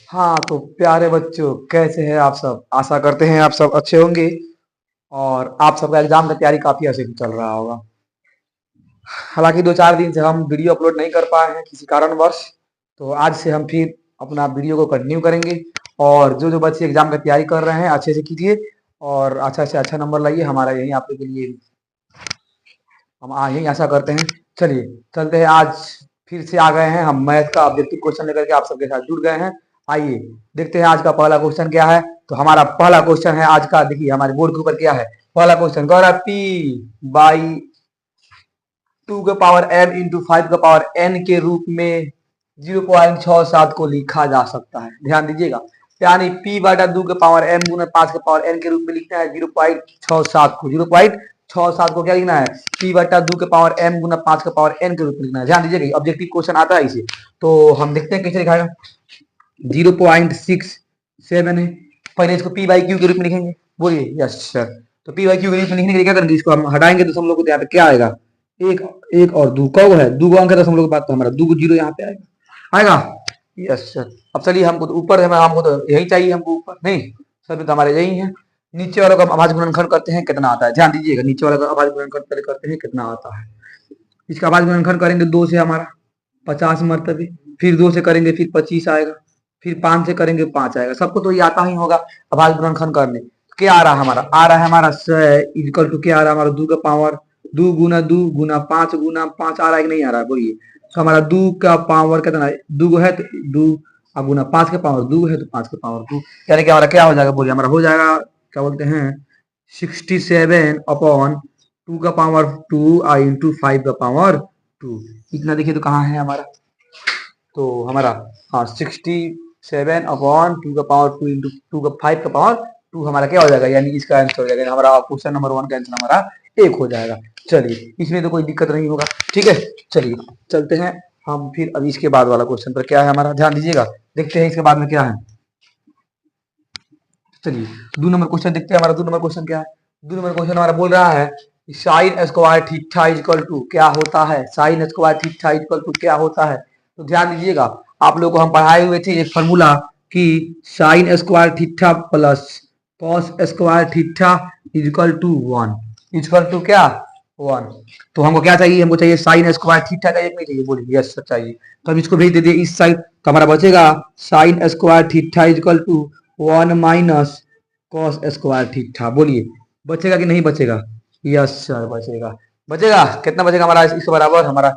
हाँ तो प्यारे बच्चों, कैसे हैं आप सब? आशा करते हैं आप सब अच्छे होंगे और आप सबका एग्जाम का तैयारी काफी अच्छे से चल रहा होगा। हालांकि 2-4 दिन से हम वीडियो अपलोड नहीं कर पाए हैं किसी कारणवश, तो आज से हम फिर अपना वीडियो को कंटिन्यू करेंगे। और जो जो बच्चे एग्जाम की तैयारी कर रहे हैं अच्छे से कीजिए और अच्छा से अच्छा नंबर लाइए। हमारा यही आप लोग के लिए हम यही आशा करते हैं। चलिए चलते हैं। आज फिर से आ गए हैं हम मैथ का ऑब्जेक्टिव क्वेश्चन लेकर के आप सबके साथ जुड़ गए हैं। आइए देखते हैं आज का पहला क्वेश्चन क्या है। तो हमारा पहला क्वेश्चन है आज का, देखिए हमारे बोर्ड के ऊपर क्या है। पहला क्वेश्चन कह रहा है पी बाई 2 के पावर m इंटू 5 के पावर n के रूप में 0.67 को लिखा जा सकता है। ध्यान दीजिएगा, यानी p बटा 2 के पावर m गुना 5 के पावर n के रूप में लिखना है 0.67 को। 0.67 को क्या लिखना है? p बटा 2 के पावर m गुना 5 के पावर n के रूप में लिखना है। ध्यान दीजिएगा, ऑब्जेक्टिव क्वेश्चन आता है इसे। तो हम देखते हैं कैसे लिखाएगा। 0.67 है, पहले इसको p बाई क्यू के रूप में लिखेंगे। बोलिए यस सर। तो p बाई क्यू के रूप में लिखने के लिए क्या करेंगे, इसको हम हटाएंगे तो हम लोग को यहाँ पे क्या आएगा, एक एक और दो कौ है, दो अंक है, तो हम लोग के पास तो हमारा दो जीरो यहाँ पे आएगा। आएगा यस सर। अब चलिए, हमको तो ऊपर है, हमको तो यही चाहिए, हमको ऊपर नहीं सर, तो हमारे यही है। नीचे वाले का आवाज गुणनखंड करते हैं कितना आता है। ध्यान दीजिएगा, नीचे वाले का आवाज गुणनखंड पहले करते हैं कितना आता है। इसका आवाज गुणनखंड करेंगे 2 से हमारा 50 मरतबे, फिर 2 से करेंगे फिर 25 आएगा, फिर 5 से करेंगे 5 आएगा। सबको तो ये आता ही होगा आवाज गुणनखंड करने। क्या आ रहा है हमारा? आ रहा है हमारा इक्वल टू क्या आ रहा है हमारा, 2 का पावर 2 गुना 5 गुना 5 आ रहा है कि नहीं आ रहा है? बोलिए। तो हमारा 2 का पावर कितना है? 2 है तो 2 गुना 5 के पावर 2 है तो 5 के पावर 2, यानी कि हमारा क्या हो जाएगा? बोलिए, हमारा हो जाएगा क्या बोलते हैं 67 अपॉन 2 का पावर 2 आई इंटू 5 का पावर 2। इतना देखिए तो कहाँ है हमारा, तो हमारा हाँ 67 अपॉन 2 का पावर 2 इंटू 2 का 5 का पावर 2 हमारा क्या हो जाएगा, यानी इसका आंसर हो जाएगा हमारा क्वेश्चन नंबर 1 का आंसर हमारा 1 हो जाएगा। चलिए, इसमें तो कोई दिक्कत नहीं होगा, ठीक है। चलिए चलते हैं हम फिर अभी इसके बाद वाला क्वेश्चन पर क्या है हमारा, ध्यान दीजिएगा, देखते हैं इसके बाद में क्या है। चलिए 2 नंबर क्वेश्चन देखते हैं। हमारा 2 नंबर क्वेश्चन क्या है? 2 नंबर क्वेश्चन हमारा बोल रहा है sine square theta equal to क्या होता है। Sine square theta equal to क्या होता है? तो ध्यान दीजिएगा, आप लोगों को हम पढ़ाए हुए थे एक फॉर्मूला कि sine square theta plus cos square theta equal to 1, equal to क्या 1। तो हमको क्या चाहिए? हमको चाहिए साइन स्क्वायर थीटा का, एक नहीं चाहिए। बोलिए यस सर चाहिए। तो हम इसको भेज दे दिए इस साइड, तो हमारा बचेगा sine square theta equal to 1 minus cos square theta. बोलिए बचेगा कि नहीं बचेगा? यस सर बचेगा। बचेगा कितना बचेगा हमारा इसके बराबर? हमारा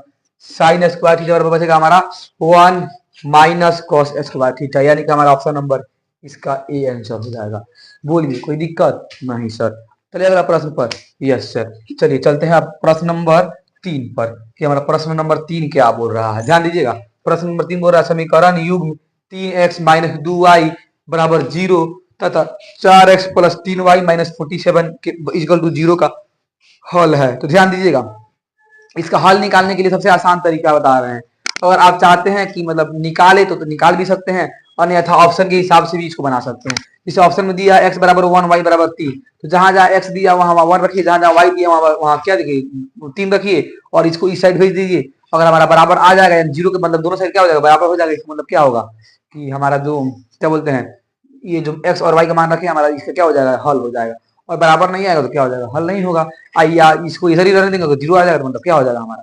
साइन स्क्वायर थीटा बराबर बचेगा हमारा 1 माइनस कॉस स्क्वायर थीटा, यानी कि हमारा ऑप्शन नंबर इसका ए आंसर हो जाएगा। बोलिए कोई दिक्कत नहीं सर। चलिए अगला प्रश्न पर। Yes sir. चलिए चलते हैं अब प्रश्न नंबर 3 पर कि हमारा प्रश्न नंबर 3 क्या बोल रहा है। ध्यान दीजिएगा, प्रश्न नंबर 3 बोल रहा है समीकरण युग्म 3x माइनस 2y बराबर 0 तथा 4x प्लस 3y माइनस 47 के इक्वल टू 0 का हल है। तो ध्यान दीजिएगा, इसका हल निकालने के लिए सबसे आसान तरीका बता रहे हैं। अगर आप चाहते हैं कि मतलब निकाले तो निकाल भी सकते हैं, अन्यथा ऑप्शन के हिसाब से भी इसको बना सकते हैं। इस ऑप्शन में दिया x बराबर 1 y बराबर 3, तो जहां जहां x दिया वहां 1 रखिए, जहां जहां y दिया वहां क्या देखिए 3 रखिए और इसको इस साइड भेज दीजिए। अगर हमारा बराबर आ जाएगा, जीरो के मतलब दोनों साइड क्या हो जाएगा, बराबर हो जाएगा। इसका मतलब क्या होगा कि हमारा जो क्या बोलते हैं ये जो x और y का मान रखे हमारा, इसका क्या हो जाएगा, हल हो जाएगा। और बराबर नहीं आएगा तो क्या हो जाएगा, हल नहीं होगा। या इसको इधर ही रहने देंगे तो जीरो आ जाएगा, तो मतलब क्या हो जाएगा हमारा,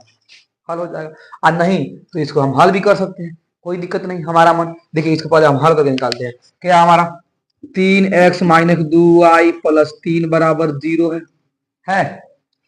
हल हो जाएगा। और नहीं तो इसको हम हल भी कर सकते हैं, कोई दिक्कत नहीं हमारा मन। देखिए इसको पहले हम हल करके निकालते हैं। क्या हमारा 3x माइनस 2y प्लस 3 बराबर 0 है।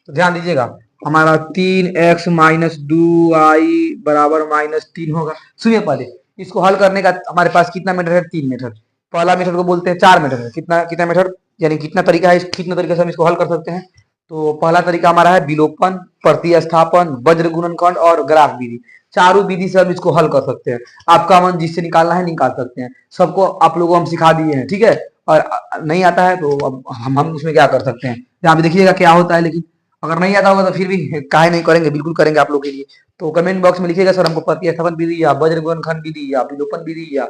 तो ध्यान दीजिएगा, हमारा 3x माइनस 2y बराबर माइनस 3 होगा। सुनिए पहले, इसको हल करने का हमारे पास कितना मेथड है? 3 मेथड। पहला मेथड को बोलते हैं 4 मेथड है। कितना कितना मेथड, यानी कितना तरीका है, कितना तरीके से हम इसको हल कर सकते हैं। तो पहला तरीका हमारा है विलोपन, प्रतिस्थापन, वज्र गुणनखंड और ग्राफ विधि। चारों विधि से हम इसको हल कर सकते हैं। आपका मन जिससे निकालना है निकाल सकते हैं। सबको आप लोगों को हम सिखा दिए हैं, ठीक है। और नहीं आता है तो अब हम उसमें क्या कर सकते हैं, यहाँ पे देखिएगा क्या होता है। लेकिन अगर नहीं आता होगा तो फिर भी काहे नहीं करेंगे, बिल्कुल करेंगे आप लोग के लिए। तो कमेंट बॉक्स में लिखिएगा सर हमको प्रतिस्थापन विधि या वज्र गुणनखंड विधि या विलोपन विधि या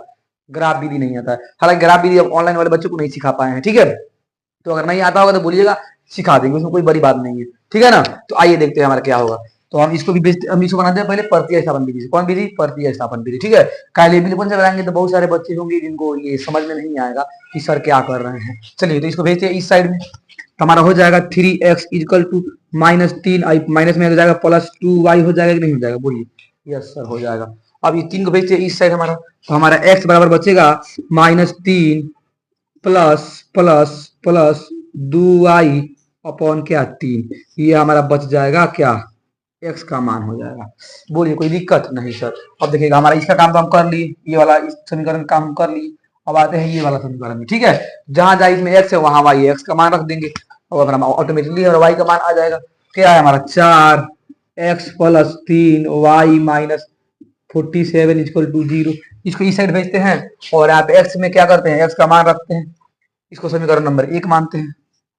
ग्राफ विधि नहीं आता है। हालांकि ग्राफ विधि अब ऑनलाइन वाले बच्चों को नहीं सिखा पाए हैं, ठीक है। तो अगर नहीं आता होगा तो बोलिएगा, सिखा देंगे, उसमें कोई बड़ी बात नहीं है, ठीक है ना। तो आइए देखते हैं हमारा क्या होगा। तो हम इसको भी हम इसको बनाते हैं पहले प्रत्यय स्थापन विधि से। कौन विधि? प्रत्यय स्थापन विधि। ठीक है, काले विलोपन से बनाएंगे तो बहुत सारे बच्चे होंगे जिनको ये समझ में नहीं आएगा कि सर क्या कर रहे हैं। चलिए तो इसको भेजते हैं इस साइड में, तो हमारा हो जाएगा 3x equal to -3i, minus में हो जाएगा +2y हो जाएगा कि नहीं हो जाएगा, बोलिए। यस सर हो जाएगा। अब ये 3 को भेजते हैं इस साइड हमारा, तो हमारा x बराबर बचेगा -3 plus plus plus 2y upon क्या 3, ये हमारा बच जाएगा क्या, x का मान हो जाएगा। बोलिए कोई दिक्कत नहीं सर। अब देखिएगा हमारा इसका काम तो हम कर लिए, ये वाला इस समीकरण का काम हम कर लिए। अब आते हैं ये वाला समीकरण में। ठीक है, जहां जहां इसमें x है वहां y x का मान रख देंगे और हम ऑटोमेटिकली और y का मान आ जाएगा। क्या है हमारा 4x + 3y - 47 = 0। इसको इस साइड भेजते हैं और यहाँ पे x में क्या करते हैं, x का मान रखते हैं, इसको समीकरण नंबर 1 मानते हैं।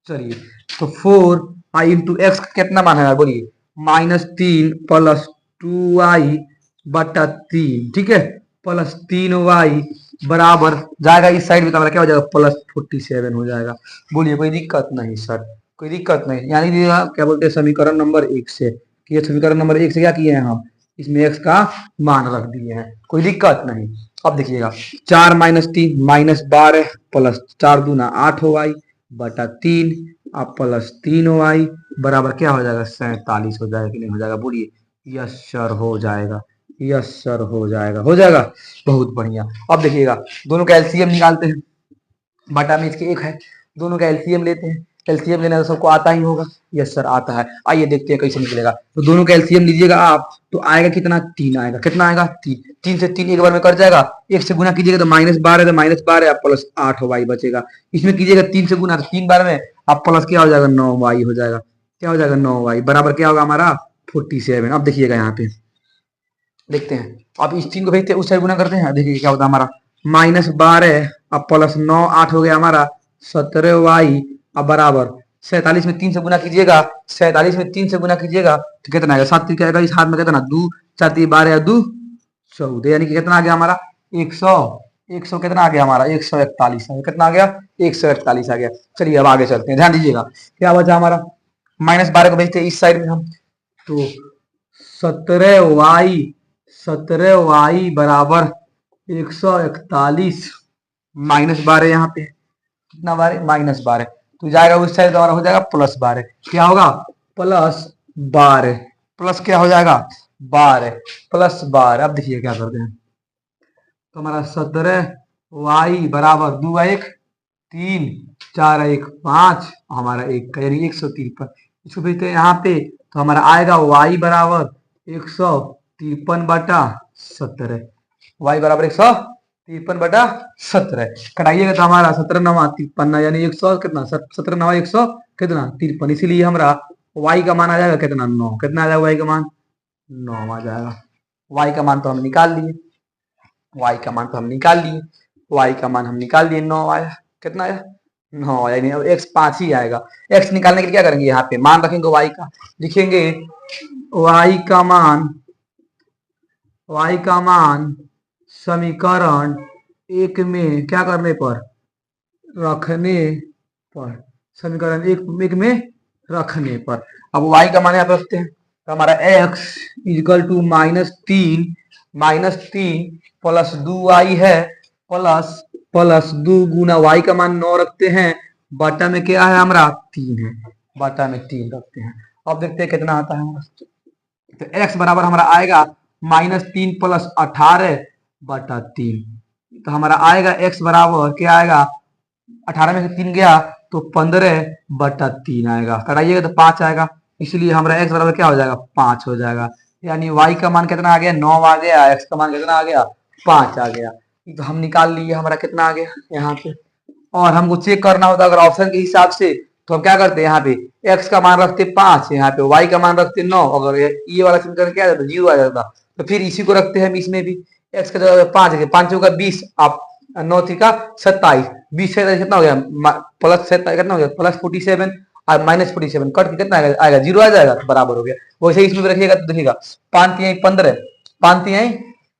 चलिए तो 4i × x कितना मान है यार, बोलिए -3 + 2y बटा 3। ठीक है, +3y बराबर जाएगा इस साइड में, तो हमारा क्या हो जाएगा +47 हो जाएगा। बोलिए कोई दिक्कत नहीं सर, कोई दिक्कत नहीं। यानी कि क्या बोलते हैं समीकरण नंबर 1 से, कि ये समीकरण नंबर 1 से क्या किए हैं हम, इसमें x का मान रख दिए हैं, कोई दिक्कत नहीं। अब देखिएगा 4 - 3 -12 प्लस 4 दूना 8 y बटा 3 अब +3y बराबर क्या हो जाएगा 47 हो जाएगा कि नहीं हो जाएगा, बोलिए। यस सर हो जाएगा, यस सर हो जाएगा, हो जाएगा, बहुत बढ़िया। अब देखिएगा दोनों का एलसीएम निकालते हैं, बटा में इसके 1 है, दोनों का एलसीएम लेते हैं। एलसीएम लेना तो सबको आता ही होगा। यस सर आता है। आइए देखते हैं कैसे निकलेगा। तो दोनों का एलसीएम लीजिएगा आप, तो आएगा कितना 3 आएगा। कितना आएगा 3, 3 से 3 एक बार में कट जाएगा, 1 से गुना कीजिएगा तो -12 तो -12 प्लस 8y बचेगा। इसमें कीजिएगा 3 से गुना तो 3 बार में आप प्लस क्या हो जाएगा 9y हो जाएगा। क्या हो जाएगा 9y बराबर क्या होगा हमारा 47। अब देखिएगा यहाँ पे देखते हैं, अब इस 3 को भेजते हैं उस साइड गुना करते हैं, देखिए क्या होता है हमारा -12 अब प्लस 9 8 हो गया हमारा 17y अब बराबर 47 में 3 से गुना कीजिएगा, 47 में 3 से गुना कीजिएगा तो कितना आएगा 7 क्या आएगा, इस हाथ में कितना 2 4 12 2 14, यानी कि कितना आ गया हमारा 100 100 कितना आ गया हमारा 141 आ गया। कितना आ गया 141 आ गया। चलिए अब आगे चलते हैं, ध्यान दीजिएगा क्या बचा हमारा -12 को भेजते हैं इस साइड में हम, तो 17y बराबर 141 -12 यहाँ पे कितना 12 -12 तो जाएगा उस साइड तो हमारा हो जाएगा +12। क्या होगा +12 प्लस क्या हो जाएगा 12 +12। अब देखिए क्या करते हैं, तो हमारा 17y बराबर 2 1 3 4 1 5 हमारा 1 का यानी 153। इसको भेजते हैं यहाँ पे, तो हमारा आएगा y बराबर 153 बटा 17, y बराबर 153 बटा 17। कटाइएगा तो हमारा 17 9 53 यानी 100 कितना 17 9 100 कितना 53, इसीलिए हमारा y का मान आ जाएगा कितना 9। कितना आ जाएगा y का मान 9 आ जाएगा। y का मान तो हम निकाल लिए, y का मान तो हम निकाल लिए, y का मान हम निकाल लिए 9 आया। कितना आया 9 आया, नहीं अब x 5 ही आएगा। x निकालने के लिए क्या करेंगे, यहाँ पे मान रखेंगे y का, लिखेंगे y का मान समीकरण 1 में क्या करने पर रखने पर, समीकरण 1 में रखने पर। अब y का मान यहाँ पे रखते हैं, तो हमारा x = -3 प्लस 2y है प्लस 2 गुना y का मान 9 रखते हैं, बटा में क्या है हमारा 3 है, बटा में 3 रखते हैं। अब देखते हैं कितना आता है हमारा, तो x बराबर हमारा आएगा -3 + 18 बटा 3, तो हमारा आएगा x बराबर क्या आएगा 18 में से 3 गया तो 15 बटा 3 आएगा। कटाइएगा तो 5 आएगा, इसलिए हमारा x बराबर क्या हो जाएगा 5 हो जाएगा। यानी y का मान कितना आ गया 9 आ गया, x का मान कितना आ गया 5 आ गया। तो हम निकाल लिए, हमारा कितना आ गया यहाँ पे। और हमको चेक करना होता अगर ऑप्शन के हिसाब से, तो हम क्या करते हैं यहाँ पे x का मान रखते 5, यहाँ पे y का मान रखते 9, अगर ये वाला समीकरण क्या आ जाता 0 आ जाता, तो फिर इसी को रखते हैं हम इसमें भी। x का जगह 5 है, 5 होगा 20 आप 9 का 27, 20 से कितना हो गया प्लस कितना हो गया +47 और -47 कट के कितना आएगा 0 आ जाएगा, बराबर हो गया। वैसे इसमें भी रखिएगा तो देखिएगा 5 3 15 5 3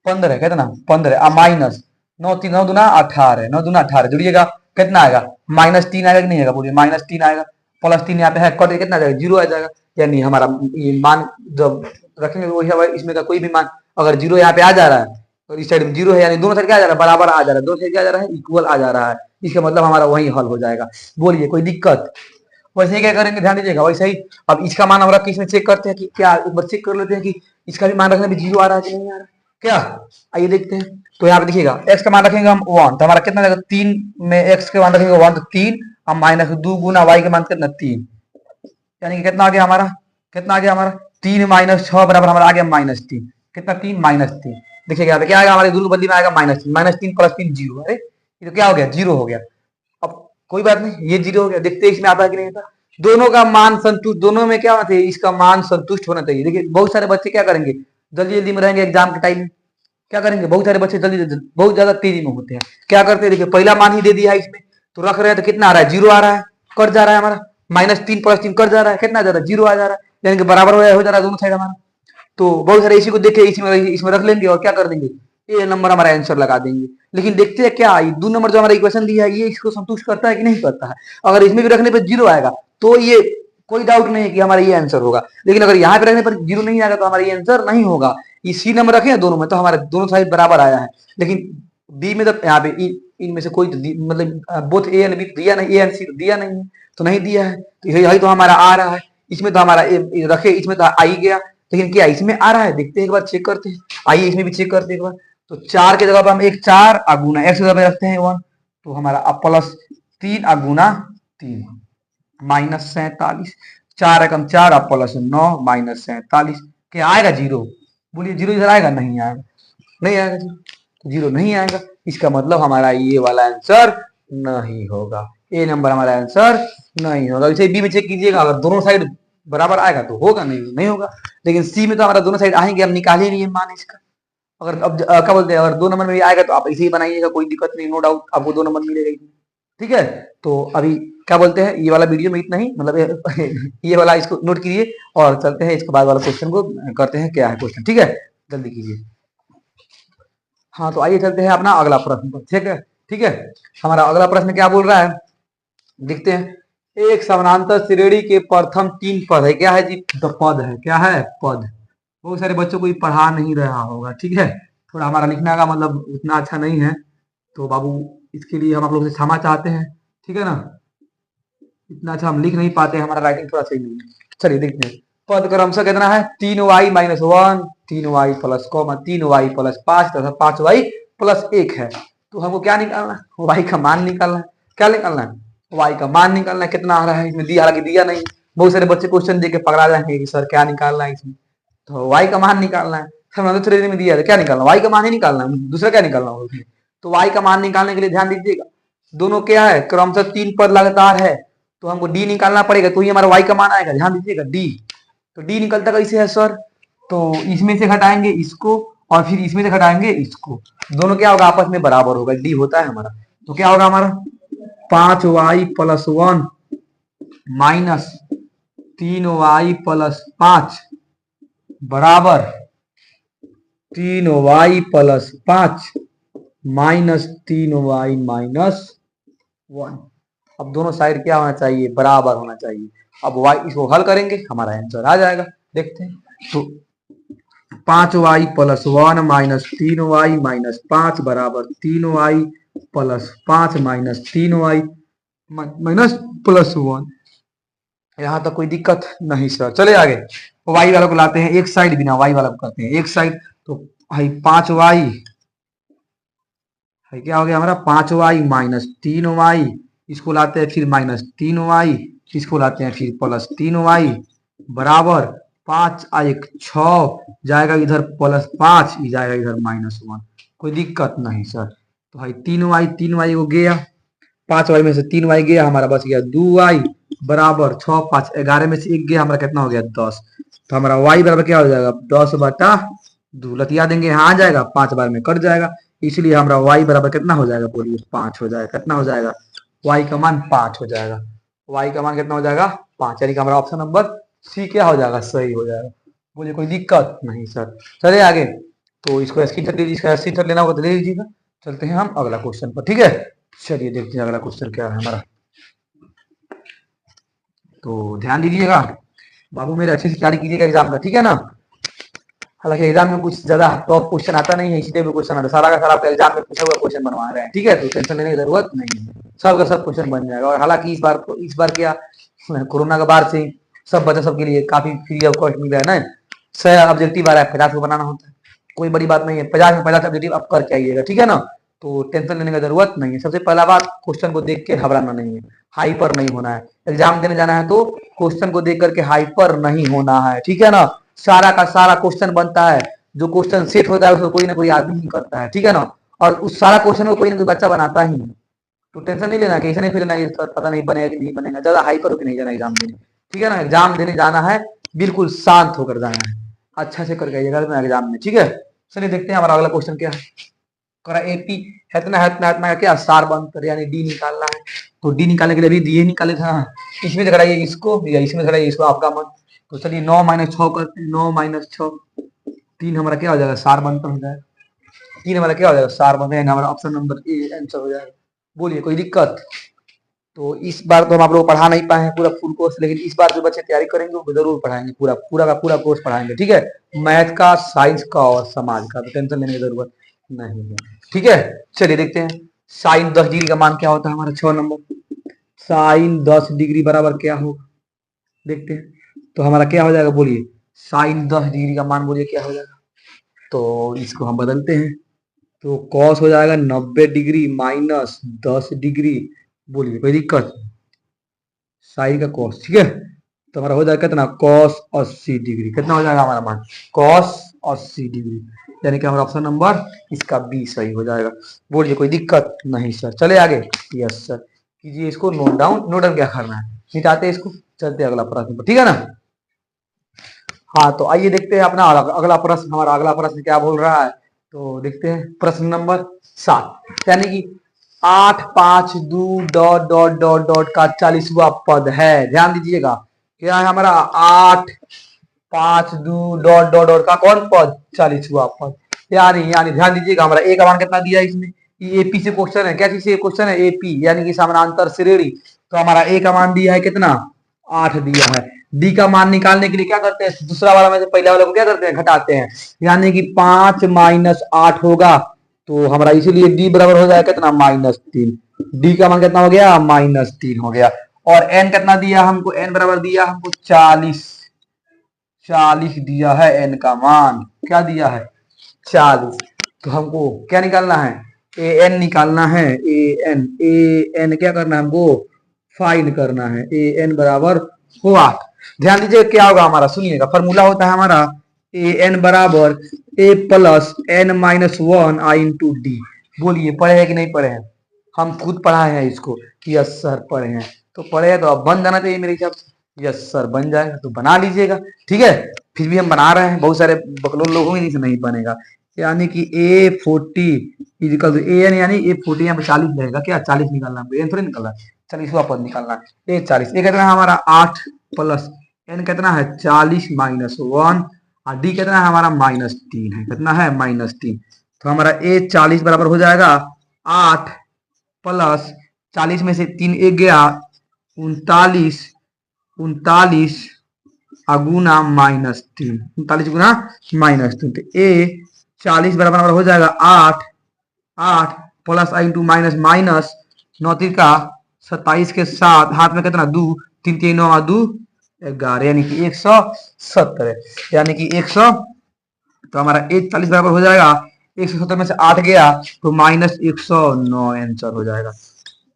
15 कितना 15 और माइनस 9 3 9 दूना 18 9 दूना 18 जुड़िएगा कितना आएगा -3 आएगा कि नहीं आएगा, बोलिए -3 आएगा, +3 यहाँ पे है कट के कितना आ जाएगा 0 आ जाएगा। यानी हमारा ये मान जब रखेंगे वही इसमें का कोई भी मान अगर जीरो यहाँ पे आ जा रहा है और इस साइड में जीरो है यानी दोनों साइड क्या आ जा रहा है बराबर आ जा रहा है, दोनों साइड क्या आ जा रहा है इक्वल आ जा रहा है, इसका मतलब हमारा वही हल हो जाएगा। बोलिए कोई दिक्कत? वैसे ही क्या करेंगे ध्यान दीजिएगा वैसे ही। अब इसका मान हम रख के इसमें चेक करते हैं कि क्या, एक बार चेक कर लेते हैं कि इसका भी मान रखने में जीरो आ रहा है कि नहीं आ रहा है क्या। आइए देखते हैं। तो यहाँ पे देखिएगा एक्स का मान रखेंगे हम 1 तो हमारा कितना जाएगा 3 में एक्स के मान रखेंगे 1 तो 3 अब माइनस 2 गुना वाई के मान कितना 3 यानी कि कितना आ गया हमारा, कितना आ गया हमारा 3 माइनस 6 बराबर हमारा आ गया -3 कितना 3 -3 देखिएगा यहाँ पे क्या आएगा हमारे दोनों बदली में आएगा -3 प्लस 3 जीरो। अरे ये तो क्या हो गया जीरो हो गया। अब कोई बात नहीं ये जीरो हो गया, देखते हैं इसमें आता है कि नहीं आता। दोनों का मान संतुष्ट, दोनों में क्या होना चाहिए इसका मान संतुष्ट होना चाहिए। देखिए बहुत सारे बच्चे क्या करेंगे जल्दी जल्दी में रहेंगे एग्जाम के टाइम में, क्या करेंगे बहुत सारे बच्चे जल्दी जल्दी बहुत ज्यादा तेजी में होते हैं, क्या करते हैं देखिए पहला मान ही दे दिया है इसमें तो रख रहे हैं तो कितना आ रहा है जीरो आ रहा है, कट जा रहा है हमारा -3 प्लस 3 कट जा रहा है, कितना जा रहा है जीरो आ जा रहा है यानी कि बराबर हो जा रहा है दोनों साइड हमारा। तो बहुत सारे इसी को देखे इसमें रख लेंगे और क्या कर देंगे ये नंबर हमारा आंसर लगा देंगे। लेकिन देखते हैं क्या 2 नंबर जो हमारा इक्वेशन दिया है ये इसको संतुष्ट करता है कि नहीं करता है। अगर इसमें भी रखने पर जीरो आएगा तो ये कोई डाउट नहीं है कि हमारा ये आंसर होगा, लेकिन अगर यहाँ पे रखने पर जीरो नहीं आएगा तो हमारा ये आंसर नहीं होगा। ये सी नंबर रखे हैं दोनों में तो हमारे दोनों साइड बराबर आया है, लेकिन बी में तो यहाँ पे इनमें से कोई तो मतलब बोथ ए एंड बी दिया नहीं, ए एंड सी दिया नहीं है तो नहीं दिया है तो यही तो हमारा आ रहा है। इसमें तो हमारा रखे इसमें तो आ ही गया, लेकिन क्या इसमें आ रहा है देखते हैं एक बार चेक करते हैं। आइए इसमें भी चेक करते हैं एक बार। तो 4 के जगह पर हम एक 4 गुना एक्स की जगह पे रखते हैं 1 तो हमारा अब प्लस 3 गुना 3 -47 4 एकम 4 अब प्लस 9 -47 क्या आएगा जीरो। बोलिए जीरो इधर आएगा नहीं आएगा, नहीं आएगा जीरो, जीरो नहीं आएगा इसका मतलब हमारा ये वाला आंसर नहीं होगा, ए नंबर हमारा आंसर नहीं होगा। इसे बी में चेक कीजिएगा अगर दोनों साइड बराबर आएगा तो होगा, नहीं होगा। लेकिन सी में तो हमारा दोनों साइड आएंगे, हम निकाले नहीं है मान इसका। अगर अब क्या बोलते हैं अगर 2 नंबर में भी आएगा तो आप इसे ही बनाइएगा कोई दिक्कत नहीं, नो डाउट आपको 2 नंबर मिलेगा इसमें, ठीक है। तो अभी क्या बोलते हैं ये वाला वीडियो में इतना ही, मतलब ये वाला इसको नोट कीजिए और चलते हैं इसके बाद वाला क्वेश्चन को करते हैं क्या है क्वेश्चन, ठीक है जल्दी कीजिए। हाँ तो आइए चलते हैं अपना अगला प्रश्न पर, ठीक है ठीक है। हमारा अगला प्रश्न क्या बोल रहा है देखते हैं। एक समानांतर श्रेणी के प्रथम 3 पद है, क्या है जी पद है, क्या है पद। बहुत सारे बच्चों को ये पढ़ा नहीं रहा होगा, ठीक है थोड़ा हमारा लिखने का मतलब उतना अच्छा नहीं है तो बाबू इसके लिए हम आप लोग से क्षमा चाहते हैं, ठीक है ना। इतना अच्छा हम लिख नहीं पाते, हमारा राइटिंग थोड़ा सही नहीं है। चलिए देखते हैं पद क्रमशः कितना है 3y - 1 3y plus 3y plus 5 तथा 5y प्लस 1 है। तो हमको क्या निकालना है y का मान निकालना है, क्या निकालना है y का मान निकालना है। कितना आ रहा है इसमें दिया, हालांकि दिया नहीं, बहुत सारे बच्चे क्वेश्चन देके पकड़ा जाएंगे कि सर क्या निकालना है इसमें, तो y का मान निकालना है। समानांतर श्रेणी में दिया है तो क्या निकालना y का मान ही निकालना है, दूसरा क्या निकालना होगा उसमें। तो y का मान निकालने के लिए ध्यान दीजिएगा दोनों क्या है क्रमशः 3 पद लगातार है तो हमको डी निकालना पड़ेगा, तो ये हमारा y का मान आएगा। ध्यान दीजिएगा डी, तो डी निकलता कैसे है सर, तो इसमें से घटाएंगे इसको और फिर इसमें से घटाएंगे इसको, दोनों क्या होगा आपस में बराबर होगा, डी होता है हमारा। तो क्या होगा हमारा 5y plus 1 minus 3y plus 5 बराबर 3y plus 5 minus 3y minus 1। अब दोनों साइड क्या होना चाहिए बराबर होना चाहिए। अब y इसको हल करेंगे हमारा आंसर आ जाएगा, देखते हैं। तो 5y plus 1 minus 3y minus 5 बराबर 3y plus 5 minus 3y minus plus 1। यहाँ तक कोई दिक्कत नहीं सर, चले आगे। y वाला को लाते हैं एक साइड, बिना y वाला को करते हैं एक साइड। तो भाई 5y है क्या हो गया हमारा 5y माइनस 3y, इसको लाते हैं फिर माइनस 3y, इसको लाते हैं फिर प्लस 3y बराबर 5 1 6 जाएगा इधर प्लस 5 जाएगा इधर -1। कोई दिक्कत नहीं सर। तो भाई 3y को गया 5y में से 3y गया हमारा बच गया 2y बराबर 6 5 11 में से 1 गया हमारा कितना हो गया 10। तो हमारा y बराबर क्या हो जाएगा 10/2 लतिया देंगे यहाँ आ जाएगा 5 बार में कट जाएगा, इसलिए हमारा y बराबर कितना हो जाएगा बोलिए 5 हो जाएगा। कितना हो जाएगा y का मान 5 हो जाएगा, y का मान कितना हो जाएगा 5, यानी कि हमारा ऑप्शन नंबर सी क्या हो जाएगा सही हो जाएगा। बोलिए कोई दिक्कत नहीं सर, चले आगे। तो इसको स्क्रीनशॉट लीजिए, इसका स्क्रीनशॉट लेना होगा तो ले लीजिएगा। चलते हैं हम अगला क्वेश्चन पर, ठीक है चलिए देखते हैं अगला क्वेश्चन क्या है हमारा। तो ध्यान दीजिएगा बाबू मेरे अच्छे से तैयारी कीजिएगा एग्जाम का, ठीक है ना। हालांकि एग्जाम में कुछ ज्यादा टॉप क्वेश्चन आता नहीं है, इसलिए भी क्वेश्चन आता है, सारा का सारा आपका एग्जाम में पूछा हुआ क्वेश्चन बनवा रहे हैं, ठीक है। तो टेंशन लेने की जरूरत नहीं है, सब का सब क्वेश्चन बन जाएगा। और हालांकि इस बार क्या कोरोना के बाद से सब बच्चा सबके लिए काफी फ्री ऑफ कॉस्ट मिल रहा है ना। 100 ऑब्जेक्टिव आ रहा है, 50 को बनाना होता है, कोई बड़ी बात नहीं है। 50 में 50 ऑब्जेक्टिव आप करके आइएगा, ठीक है ना। तो टेंशन लेने की जरूरत नहीं है। सबसे पहला बात, क्वेश्चन को देख के घबराना नहीं है, हाइपर नहीं होना है। एग्जाम देने जाना है तो क्वेश्चन को देख करके हाइपर नहीं होना है, ठीक है ना। सारा का सारा क्वेश्चन बनता है, जो क्वेश्चन सेट होता है उसको कोई ना कोई आदमी ही करता है, ठीक है ना। और उस सारा क्वेश्चन को कोई ना कोई बच्चा बनाता ही है। तो टेंशन नहीं लेना कि ऐसे नहीं फिर लेना, पता नहीं बनेगा कि नहीं बनेगा, ज्यादा हाइपर होकर नहीं जाना एग्जाम देने, ठीक है ना। एग्जाम देने जाना है, बिल्कुल शांत होकर जाना है, अच्छा से करके आइएगा एग्जाम में, ठीक है। चलिए देखते हैं हमारा अगला क्वेश्चन क्या है। करा एपी इतना इतना क्या सार बनकर यानी डी निकालना है। तो डी निकालने के लिए अभी डी निकाले था, इसमें से कराइए इसको या इसमें से कराइए इसको, आपका मन। तो चलिए 9 - 6 करते हैं, 9 - 6 3 हमारा क्या हो जाएगा, सार बनकर हो जाएगा। 3 हमारा क्या हो जाएगा, सार बन जाएगा, हमारा ऑप्शन नंबर ए आंसर हो जाएगा। बोलिए कोई दिक्कत। तो इस बार तो हम आप लोग पढ़ा नहीं पाए हैं पूरा फुल कोर्स, लेकिन इस बार जो बच्चे तैयारी करेंगे वो जरूर पढ़ाएंगे, पूरा पूरा का पूरा कोर्स पढ़ाएंगे, ठीक है। मैथ का, साइंस का और समाज का, तो टेंशन लेने की जरूरत नहीं है, ठीक है। चलिए देखते हैं साइन 10 डिग्री का मान क्या होता है हमारा 6 नंबर। साइन 10 डिग्री बराबर क्या होगा, देखते हैं। तो हमारा क्या हो जाएगा, बोलिए साइन 10 डिग्री का मान बोलिए क्या हो जाएगा। तो इसको हम बदलते हैं, तो कॉस हो जाएगा 90 डिग्री माइनस 10 डिग्री। बोलिए कोई दिक्कत, साइन का कॉस, ठीक है। तो हमारा हो जाएगा कितना, कॉस 80 डिग्री। कितना हो जाएगा हमारा मान, कॉस 80 डिग्री, यानी कि हमारा ऑप्शन नंबर इसका बी सही हो जाएगा। बोलिए कोई दिक्कत नहीं सर, चले आगे। यस सर, कीजिए इसको नोट डाउन। नोट डाउन क्या करना है, मिटाते हैं इसको, चलते अगला प्रश्न पर, ठीक है ना। हाँ तो आइए देखते हैं अपना अगला प्रश्न। हमारा अगला प्रश्न क्या बोल रहा है, तो देखते हैं प्रश्न नंबर 7, यानी कि 8, 5, 2 डॉट डॉट डॉट डॉट का 40वां पद है। ध्यान दीजिएगा, क्या है हमारा 8, 5, 2 डॉट डॉट डॉट का कौन पद, 40वां पद। यानी ध्यान दीजिएगा, हमारा ए का मान कितना दिया है इसमें, ये एपी से क्वेश्चन है, क्या चीज से क्वेश्चन है, एपी यानी कि समानांतर श्रेणी। तो हमारा ए का मान दिया है कितना, 8 दिया है। डी का मान निकालने के लिए क्या करते हैं, दूसरा वाला में से पहले वाले को क्या करते हैं, घटाते हैं, यानी कि 5 - 8 होगा। तो हमारा इसीलिए डी बराबर हो जाएगा कितना, -3। डी का मान कितना हो गया, -3 हो गया। और एन कितना दिया हमको, एन बराबर दिया हमको 40 दिया है एन का मान, क्या दिया है 40। तो हमको क्या निकालना है, ए एन निकालना है, ए एन क्या करना है हमको, फाइंड करना है। ए एन बराबर हो 8। ध्यान दीजिए क्या होगा हमारा, सुनिएगा फॉर्मूला होता है हमारा ए एन बराबर ए प्लस एन -1 आई इंटू डी। बोलिए पढ़े हैं कि नहीं पढ़े हैं, हम खुद पढ़ाए हैं इसको। यस सर पढ़े हैं, तो पढ़े हैं तो अब बन जाना चाहिए मेरे हिसाब से। यस सर बन जाएगा, तो बना लीजिएगा, ठीक है। फिर भी हम बना रहे हैं, बहुत सारे बकलोल लोग होंगे जिनसे नहीं बनेगा। यानी कि A40 is equal to A N, यानी A40 यहाँ पे 40 रहेगा, क्या 40 निकालना है, एन थोड़ी निकालना है, 40वां पद निकालना है। ए 40, ए कितना है हमारा 8 प्लस एन कितना है 40 -1 और डी कितना है हमारा -3 है, कितना है -3। तो हमारा ए 40 बराबर हो जाएगा 8 प्लस 40 में से 3 एक गया 39 गुना -3, 39 गुना -3। तो ए 40 बराबर हो जाएगा 8 प्लस आई इंटू माइनस माइनस 9 का 27 के साथ हाथ में कितना 2, 3 3 9 2 11, यानी कि 170, यानी कि 100। तो हमारा ए 40 बराबर हो जाएगा 170 में से 8 गया तो -109 आंसर हो जाएगा।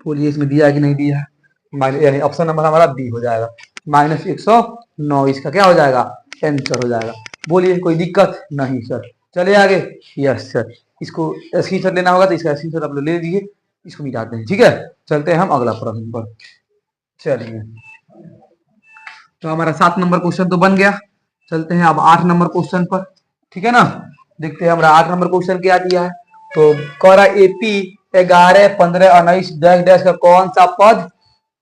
बोलिए इसमें दिया है कि नहीं दिया है, यानी ऑप्शन नंबर हमारा बी हो जाएगा, -109 इसका क्या हो जाएगा, आंसर हो जाएगा। बोलिए कोई दिक्कत नहीं सर, चले आगे। यस सर, इसको स्क्रीनशॉट लेना होगा तो इसका स्क्रीनशॉट आप लोग ले लीजिए, इसको मिटाते हैं, ठीक है। चलते हैं हम अगला प्रश्न पर, चलिए। तो हमारा 7 नंबर क्वेश्चन तो बन गया, चलते हैं अब 8 नंबर क्वेश्चन पर, ठीक है ना। देखते हैं हमारा 8 नंबर क्वेश्चन क्या दिया है। तो करा एपी 11, 15, 19 डैश डैश का कौन सा पद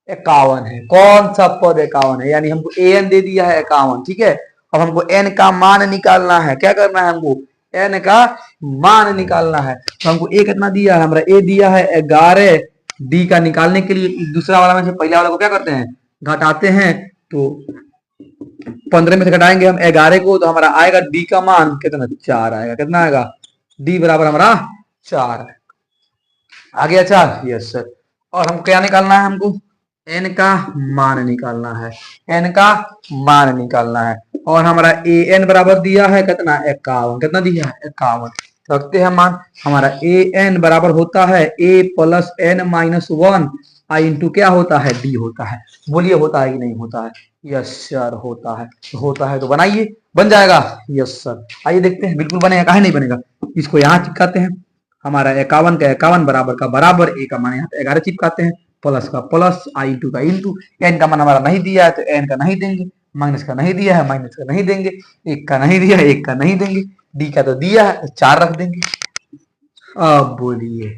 51 है, कौन सा पद 51 है, यानी हमको ए एन दे दिया है 51, ठीक है। अब हमको एन का मान निकालना है, क्या करना है हमको, एन का मान निकालना है। तो हमको ए कितना दिया है, हमारा ए दिया है 11। डी का निकालने के लिए दूसरा वाला में से पहला वाला को क्या करते हैं, घटाते हैं। तो 15 में से घटाएंगे हम 11 को, तो हमारा आएगा डी का मान कितना, 4 आएगा। कितना आएगा, डी बराबर हमारा 4 है। आ गया 4, यस सर। और हमको क्या निकालना है, हमको एन का मान निकालना है, एन का मान निकालना है। और हमारा ए एन बराबर दिया है कितना, 51। कितना दिया है, 51। रखते हैं मान, हमारा ए एन बराबर होता है ए प्लस एन माइनस 1 आई इंटू क्या होता है, डी होता है। बोलिए होता है कि नहीं होता है, यस सर होता है। होता है तो बनाइए, बन जाएगा, यस सर। आइए देखते हैं, बिल्कुल बनेगा, काहे नहीं बनेगा। इसको यहाँ चिपकाते हैं, हमारा 51 का 51 बराबर का बराबर, ए का मान यहाँ पे 11 चिपकाते हैं, प्लस का प्लस, आई इंटू का इंटू। एन का मान हमारा नहीं दिया है तो एन का नहीं देंगे, माइनस का नहीं दिया है माइनस का नहीं देंगे, एक का नहीं दिया है एक का नहीं देंगे, डी का तो दिया है 4 रख देंगे। अब बोलिए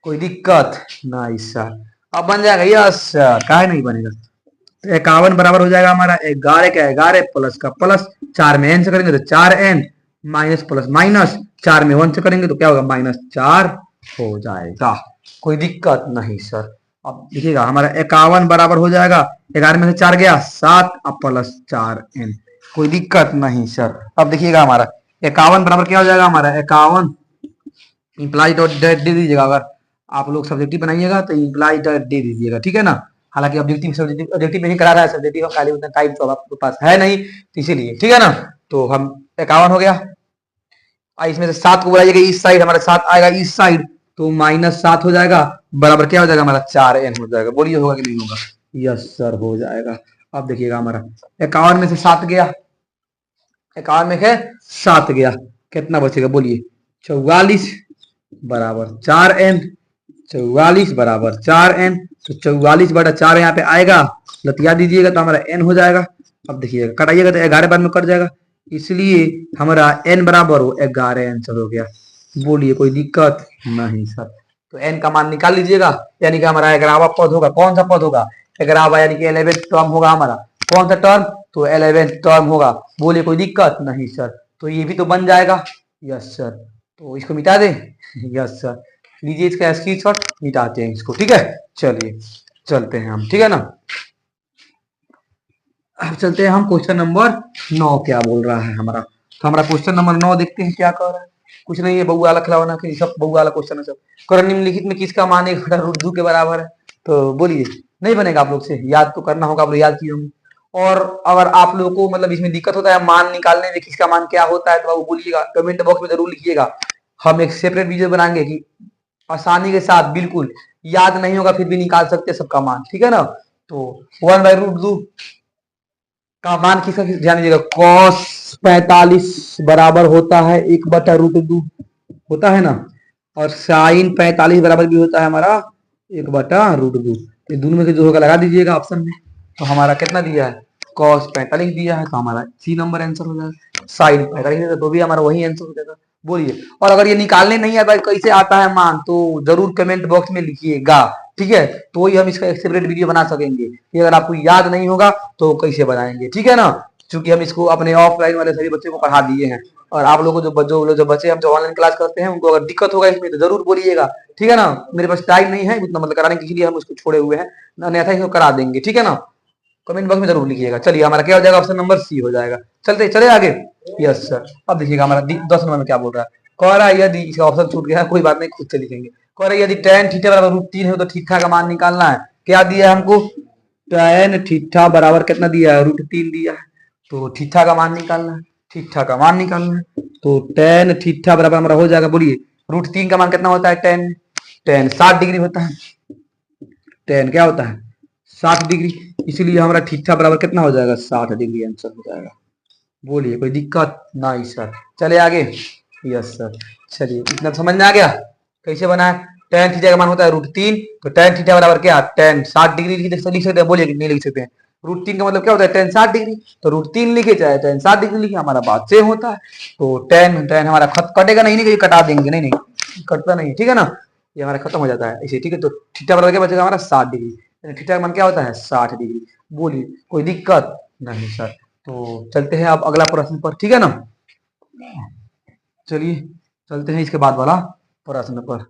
कोई दिक्कत नहीं सर, अब बन जाएगा, यस सर, काहे नहीं बनेगा। तो 51 बराबर हो जाएगा हमारा 11 का 11 प्लस का प्लस, 4 में एन से करेंगे तो 4n माइनस प्लस माइनस, 4 में 1 से करेंगे तो क्या होगा, -4 हो जाएगा। कोई दिक्कत नहीं सर। अब देखिएगा हमारा 51 बराबर हो जाएगा, 11 में से 4 गया 7 अब प्लस 4n। कोई दिक्कत नहीं सर। अब देखिएगा हमारा 51 बराबर क्या हो जाएगा, हमारा 51 इंप्लाई डॉट डेट दे दीजिएगा। अगर आप लोग सब्जेक्टिव बनाइएगा तो इंप्लाई डॉट दे दीजिएगा, ठीक है ना। हालांकि ऑब्जेक्टिव नहीं करा रहा है, सब्जेक्टिव हम खाली उतना टाइम तो आपके पास है नहीं, तो इसीलिए, ठीक है ना। तो हम 51 हो गया, इसमें से 7 को बुलाइएगा इस साइड, हमारा 7 आएगा इस साइड, तो -7 हो जाएगा, बराबर क्या हो जाएगा हमारा 4n हो जाएगा। बोलिए होगा कि नहीं होगा, यस सर हो जाएगा। अब देखिएगा हमारा 51 में से 7 गया, 51 में से 7 गया, कितना बचेगा बोलिए, 44 बराबर 4n, 44 बराबर 4n, तो 44 बटा 4 यहाँ पे आएगा, लतिया दीजिएगा तो हमारा n हो जाएगा। अब देखिएगा कटाइएगा तो 11 बार में कट जाएगा, इसलिए हमारा n बराबर हो 11 आंसर हो गया। बोलिए कोई दिक्कत नहीं सर। तो n का मान निकाल लीजिएगा, यानी कि हमारा 11वां पद होगा, कौन सा पद होगा, 11वां, यानी कि 11th टर्म होगा हमारा। कौन सा टर्म, तो 11th टर्म होगा। बोलिए कोई दिक्कत नहीं सर। तो ये भी तो बन जाएगा, यस सर। तो इसको मिटा दें, यस सर। लीजिए इसका स्क्रीनशॉट, मिटाते हैं इसको, ठीक है। चलिए चलते हैं हम, ठीक है ना। अब चलते हैं हम क्वेश्चन नंबर 9 क्या बोल रहा है हमारा। तो हमारा क्वेश्चन नंबर 9 देखते हैं क्या कह रहा है। कुछ नहीं है, बउआ वाला खिलावाना के सब बउआ वाला क्वेश्चन है सब। करण निम्नलिखित में किसका मान 1/√2 के बराबर है। तो बोलिए, नहीं बनेगा आप लोग से, याद तो करना होगा, आप लोग याद किए होंगे। और अगर आप लोगों को मतलब इसमें दिक्कत होता है मान निकालने में, किसका मान क्या होता है, तो वो बोलिएगा, कमेंट बॉक्स में जरूर लिखिएगा। हम एक सेपरेट वीडियो बनाएंगे कि आसानी के साथ, बिल्कुल याद नहीं होगा फिर भी निकाल सकते सबका मान, ठीक है ना। तो 1/√2 का मान किसका, ध्यान दीजिएगा, cos 45 बराबर होता है 1/√2 होता है ना। और साइन 45 बराबर भी होता है हमारा 1/√2। ये दोनों में से जो होगा लगा दीजिएगा ऑप्शन में। तो हमारा कितना दिया है, cos 45 दिया है, तो हमारा सी नंबर आंसर हो जाएगा। साइन 45 है तो भी हमारा वही आंसर हो जाएगा। बोलिए, और अगर ये निकालने नहीं आता कैसे आता है मान, तो जरूर कमेंट बॉक्स में लिखिएगा, ठीक है। तो वही हम इसका एक सेपरेट वीडियो बना सकेंगे कि अगर आपको याद नहीं होगा तो कैसे बनाएंगे, ठीक है ना। क्योंकि हम इसको अपने ऑफलाइन वाले सभी बच्चों को पढ़ा दिए हैं, और आप लोगों को जो बच्चे हम जो ऑनलाइन क्लास करते हैं उनको अगर दिक्कत होगा इसमें तो जरूर बोलिएगा, ठीक है ना। मेरे पास टाइम नहीं है उतना मतलब कराने के लिए हम उसको छोड़े हुए हैं, अन्यथा इसको करा देंगे, ठीक है ना। कमेंट बॉक्स में जरूर लिखिएगा। चलिए हमारा क्या हो जाएगा, ऑप्शन नंबर सी हो जाएगा। चलते चले आगे, यस सर। अब देखिएगा हमारा 10 नंबर में क्या बोल रहा है, कह रहा है यदि, इसका ऑप्शन छूट गया है कोई बात नहीं, खुद से लिखेंगे। कह रहा है यदि tan थीटा बराबर √3 है तो थीटा का मान निकालना है। क्या दिया है हमको, tan थीटा बराबर कितना दिया है, √3 दिया है। तो थीटा का मान निकालना है, थीटा का मान निकालना है। तो tan थीटा बराबर हमारा हो जाएगा, बोलिए √3 का मान कितना होता है, tan 60 डिग्री होता है। tan क्या होता है, 60 डिग्री, इसलिए हमारा थीटा बराबर कितना हो जाएगा, 60 डिग्री आंसर हो जाएगा। बोलिए कोई दिक्कत नहीं सर। चले आगे, यस सर। चलिए इतना समझ में आ गया कैसे बना है। tan थीटा का मान होता है √3, तो tan थीटा बराबर क्या, tan 60 डिग्री लिख सकते हैं। बोलिए नहीं लिख सकते हैं, √3 का मतलब क्या होता है, tan 60 डिग्री। तो √3 लिखे चाहे tan 60 डिग्री लिखे, हमारा बात सेम होता है। तो tan हमारा कटेगा नहीं, नहीं कटा देंगे, नहीं नहीं कटता नहीं, ठीक है ना। ये हमारा खत्म हो जाता है इसे, ठीक है। तो थीटा बराबर क्या बचेगा हमारा, 60 डिग्री। थीटा का मान क्या होता है, 60 डिग्री। बोलिए कोई दिक्कत नहीं सर। तो चलते हैं अब अगला प्रश्न पर, ठीक है ना। चलिए चलते हैं इसके बाद वाला प्रश्न पर।